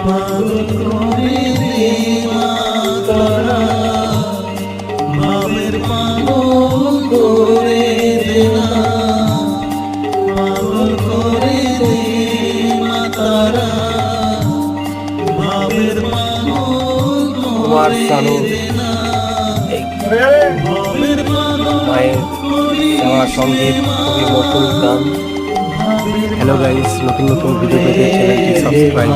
পাগল করে দে মা তারা, ভাবের পাগল করে দে না, পাগল করে দে মা তারা, ভাবের পাগল করে দে না, ভাবের পাগল মায়ের দেওয়া সঙ্গীত খুবই মধুর গান। হ্যালো গাইস, নতুন নতুন ভিডিও পেতে চ্যানেলটি সাবস্ক্রাইব